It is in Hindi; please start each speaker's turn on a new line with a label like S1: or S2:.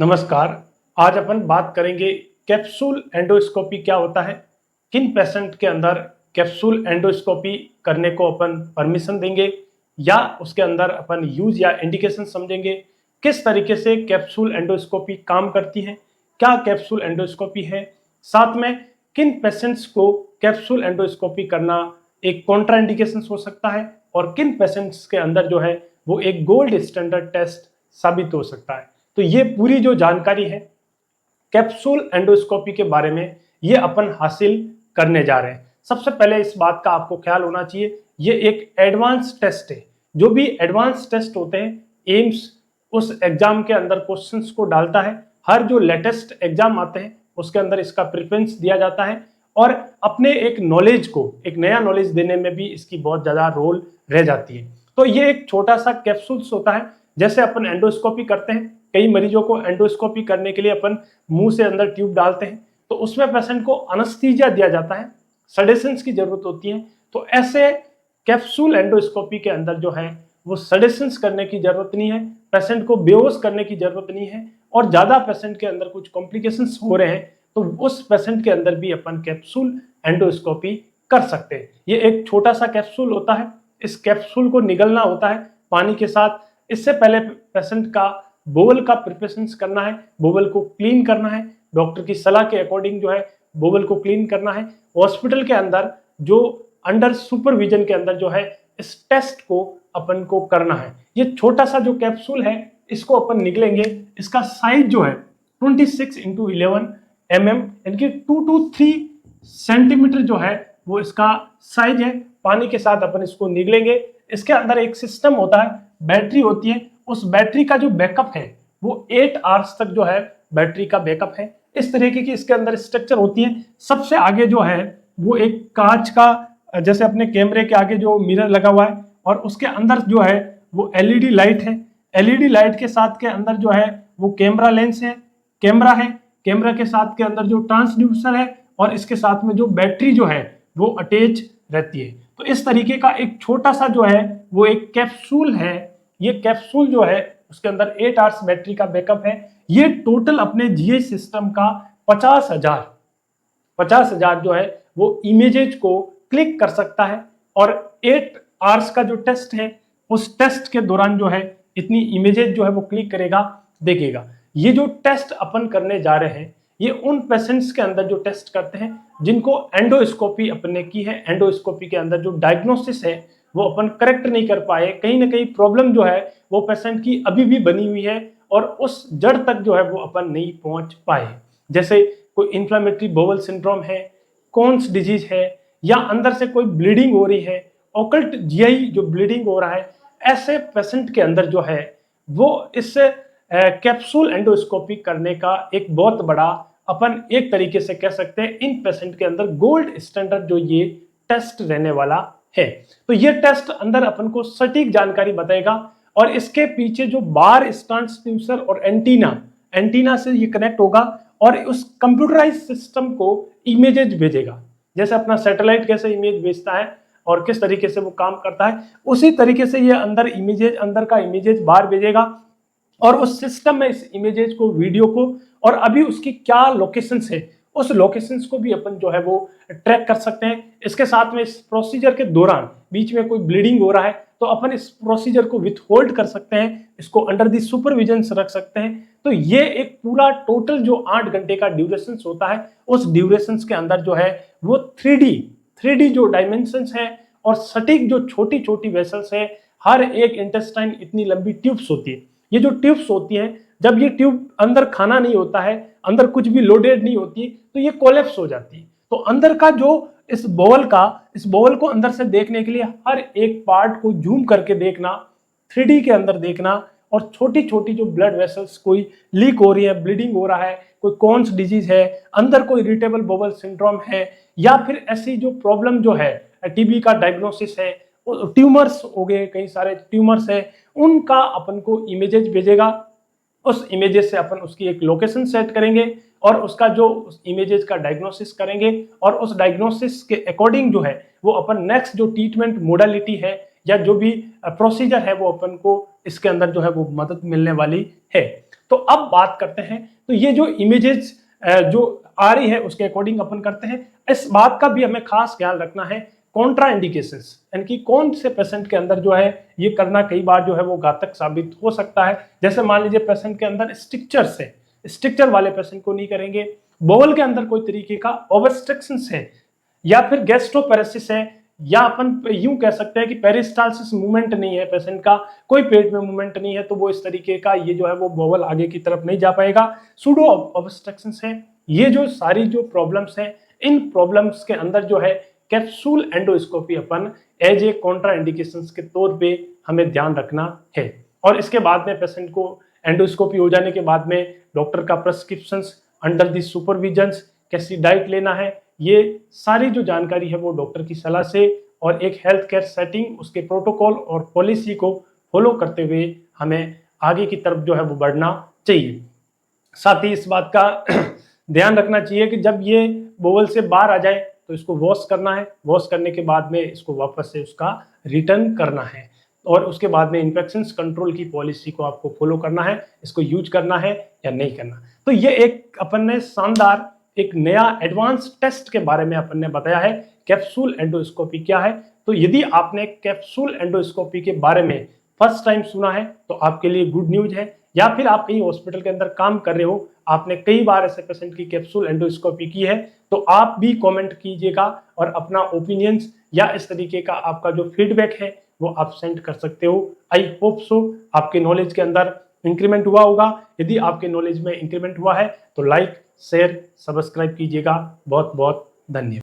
S1: नमस्कार। आज अपन बात करेंगे कैप्सूल एंडोस्कोपी क्या होता है, किन पेशेंट के अंदर कैप्सूल एंडोस्कोपी करने को अपन परमिशन देंगे या उसके अंदर अपन यूज या इंडिकेशन समझेंगे, किस तरीके से कैप्सूल एंडोस्कोपी काम करती है, क्या कैप्सूल एंडोस्कोपी है, साथ में किन पेशेंट्स को कैप्सूल एंडोस्कोपी करना एक कॉन्ट्रा इंडिकेशन हो सकता है और किन पेशेंट्स के अंदर जो है वो एक गोल्ड स्टैंडर्ड टेस्ट साबित हो सकता है। तो ये पूरी जो जानकारी है कैप्सूल एंडोस्कोपी के बारे में ये अपन हासिल करने जा रहे हैं। सबसे पहले इस बात का आपको ख्याल होना चाहिए, ये एक एडवांस टेस्ट है। जो भी एडवांस टेस्ट होते हैं, एम्स उस एग्जाम के अंदर क्वेश्चंस को डालता है। हर जो लेटेस्ट एग्जाम आते हैं उसके अंदर इसका प्रेफरेंस दिया जाता है और अपने एक नॉलेज को, एक नया नॉलेज देने में भी इसकी बहुत ज्यादा रोल रह जाती है। तो ये एक छोटा सा कैप्सूल्स होता है। जैसे अपन एंडोस्कोपी करते हैं, कई मरीजों को एंडोस्कोपी करने के लिए अपन मुंह से अंदर ट्यूब डालते हैं, तो उसमें पेशेंट को अनस्थीसिया दिया जाता है, सेडेशंस की जरूरत होती है। तो ऐसे कैप्सूल एंडोस्कोपी के अंदर जो है वो सेडेशंस करने की जरूरत नहीं है, पेशेंट को बेहोश करने की जरूरत नहीं है और ज्यादा पेशेंट के अंदर कुछ कॉम्प्लिकेशंस हो रहे हैं तो उस पेशेंट के अंदर भी अपन कैप्सूल एंडोस्कोपी कर सकते हैं। ये एक छोटा सा कैप्सूल होता है, इस कैप्सूल को निगलना होता है पानी के साथ। इससे पहले पेशेंट का बोवल का प्रिपरेशन करना है, बोवल को क्लीन करना है, डॉक्टर की सलाह के अकॉर्डिंग जो है बोवल को क्लीन करना है। हॉस्पिटल के अंदर जो अंडर सुपरविजन के अंदर जो है इस टेस्ट को अपन को करना है। ये छोटा सा जो कैप्सूल है इसको अपन निकलेंगे, इसका साइज जो है 26x11 mm यानी 2 to 3 सेंटीमीटर जो है वो इसका साइज है। पानी के साथ अपन इसको निगलेंगे। इसके अंदर एक सिस्टम होता है, बैटरी होती है, उस बैटरी का जो बैकअप है वो 8 आवर्स तक जो है बैटरी का बैकअप है। इस तरीके की इसके अंदर स्ट्रक्चर होती है। सबसे आगे जो है वो एक कांच का, जैसे अपने कैमरे के आगे जो मिरर लगा हुआ है और उसके अंदर जो है वो एलईडी लाइट है। एलईडी लाइट के साथ के अंदर जो है वो कैमरा लेंस है, कैमरा है, कैमरा के साथ के अंदर जो ट्रांसड्यूसर है और इसके साथ में जो बैटरी जो है वो अटैच रहती है। तो इस तरीके का एक छोटा सा जो है वो एक कैप्सूल है। ये कैप्सूल जो है उसके अंदर 8 आवर्स बैटरी का बैकअप है। ये टोटल अपने जीए सिस्टम का 50,000 जो है वो इमेजेज को क्लिक कर सकता है और 8 आवर्स का जो टेस्ट है उस टेस्ट के दौरान जो है इतनी इमेजेज जो है वो क्लिक करेगा, देखेगा। ये जो टेस्ट अपन करने जा रहे हैं ये उन पेशेंट्स के अंदर जो टेस्ट करते हैं जिनको एंडोस्कोपी अपने की है। एंडोस्कोपी के अंदर जो डायग्नोसिस है वो अपन करेक्ट नहीं कर पाए, कहीं ना कहीं प्रॉब्लम जो है वो पेशेंट की अभी भी बनी हुई है और उस जड़ तक जो है वो अपन नहीं पहुंच पाए। जैसे कोई इन्फ्लेमेटरी बोवल सिंड्रोम है, कॉन्स डिजीज है या अंदर से कोई ब्लीडिंग हो रही है, ऑकल्ट जीआई जो ब्लीडिंग हो रहा है, ऐसे पेशेंट के अंदर जो है वो इस कैप्सूल एंडोस्कोपी करने का एक बहुत बड़ा, अपन एक तरीके से कह सकते हैं इन पेशेंट के अंदर गोल्ड स्टैंडर्ड जो ये टेस्ट रहने वाला है। तो ये टेस्ट अंदर अपन को सटीक जानकारी बताएगा और इसके पीछे जो बार ट्रांसड्यूसर और एंटीना से ये कनेक्ट होगा और उस कंप्यूटराइज सिस्टम को इमेजेज भेजेगा। जैसे अपना सैटेलाइट कैसे इमेज भेजता है और किस तरीके से वो काम करता है, उसी तरीके से ये अंदर का इमेजेज बाहर भेजेगा और उस सिस्टम में इस इमेजेज को, वीडियो को और अभी उसकी क्या लोकेशंस है उस लोकेशंस को भी अपन जो है वो ट्रैक कर सकते हैं। इसके साथ में इस प्रोसीजर के दौरान बीच में कोई ब्लीडिंग हो रहा है तो अपन इस प्रोसीजर को विथ होल्ड कर सकते हैं, इसको अंडर दी सुपरविजन रख सकते हैं। तो ये एक पूरा टोटल जो 8 घंटे का ड्यूरेशन होता है उस ड्यूरेशन के अंदर जो है वो 3D जो डायमेंशंस है और सटीक जो छोटी छोटी वेसल्स है। हर एक इंटेस्टाइन इतनी लंबी ट्यूब्स होती है। ये जो ट्यूब्स होती हैं, जब ये ट्यूब अंदर खाना नहीं होता है, अंदर कुछ भी लोडेड नहीं होती तो ये कोलैप्स हो जाती है। तो अंदर का जो इस बोवल को अंदर से देखने के लिए हर एक पार्ट को जूम करके देखना, 3D के अंदर देखना और छोटी छोटी जो ब्लड वेसल्स कोई लीक हो रही है, ब्लीडिंग हो रहा है, कोई कॉन्स डिजीज है, अंदर कोई इरिटेबल बोवल सिंड्रोम है या फिर ऐसी जो प्रॉब्लम जो है टीबी का डायग्नोसिस है, ट्यूमर्स हो गए, कई सारे ट्यूमर्स है, उनका अपन को इमेजेस भेजेगा। उस इमेजेस से अपन उसकी एक लोकेशन सेट करेंगे और उसका जो इमेजेस का डायग्नोसिस करेंगे और उस डायग्नोसिस के अकॉर्डिंग जो है वो अपन नेक्स्ट जो ट्रीटमेंट मोडालिटी है या जो भी प्रोसीजर है वो अपन को इसके अंदर जो है वो मदद मिलने वाली है। तो अब बात करते हैं, तो ये जो इमेजेस जो आ रही है उसके अकॉर्डिंग अपन करते हैं। इस बात का भी हमें खास ख्याल रखना है, कॉन्ट्रा इंडिकेशंस यानी कि कौन से पेशेंट के अंदर जो है ये करना कई बार जो है वो घातक साबित हो सकता है। जैसे मान लीजिए पेशेंट के अंदर स्ट्रिक्चर्स है, स्ट्रिक्चर वाले पेशेंट को नहीं करेंगे। बोवल के अंदर कोई तरीके का ऑब्स्ट्रक्शंस है, या फिर गैस्ट्रोपेरेसिस है, या अपन यूं कह सकते हैं कि पेरिस्टालसिस मूवमेंट नहीं है पेशेंट का, कोई पेट में मूवमेंट नहीं है, तो वो इस तरीके का ये जो है वो बोवल आगे की तरफ नहीं जा पाएगा। सूडो ऑब्स्ट्रक्शंस है। ये जो सारी जो प्रॉब्लम्स हैं, इन प्रॉब्लम्स के अंदर जो है कैप्सूल एंडोस्कोपी अपन एज ए कॉन्ट्रा इंडिकेशंस के तौर पे हमें ध्यान रखना है। और इसके बाद में पेशेंट को एंडोस्कोपी हो जाने के बाद में डॉक्टर का प्रेस्क्रिप्शंस अंडर दी सुपरविजन्स, कैसी डाइट लेना है, ये सारी जो जानकारी है वो डॉक्टर की सलाह से और एक हेल्थ केयर सेटिंग, उसके प्रोटोकॉल और पॉलिसी को फॉलो करते हुए हमें आगे की तरफ जो है वो बढ़ना चाहिए। साथ ही इस बात का ध्यान रखना चाहिए कि जब ये बोवल से बाहर आ जाए तो इसको वॉश करना है, वॉश करने के बाद में इसको वापस से उसका रिटर्न करना है, और उसके बाद में इन्फेक्शन कंट्रोल की पॉलिसी को आपको फॉलो करना है, इसको यूज करना है या नहीं करना। तो ये एक अपन ने शानदार एक नया एडवांस टेस्ट के बारे में अपन ने बताया है, कैप्सूल एंडोस्कोपी क्या है। तो यदि आपने कैप्सूल एंडोस्कोपी के बारे में फर्स्ट टाइम सुना है तो आपके लिए गुड न्यूज है, या फिर आप कहीं हॉस्पिटल के अंदर काम कर रहे हो, आपने कई बार ऐसे पेशेंट की कैप्सूल एंडोस्कोपी की है, तो आप भी कमेंट कीजिएगा और अपना ओपिनियंस या इस तरीके का आपका जो फीडबैक है वो आप सेंड कर सकते हो। आई होप सो आपके नॉलेज के अंदर इंक्रीमेंट हुआ होगा। यदि आपके नॉलेज में इंक्रीमेंट हुआ है तो लाइक, शेयर, सब्सक्राइब कीजिएगा। बहुत बहुत धन्यवाद।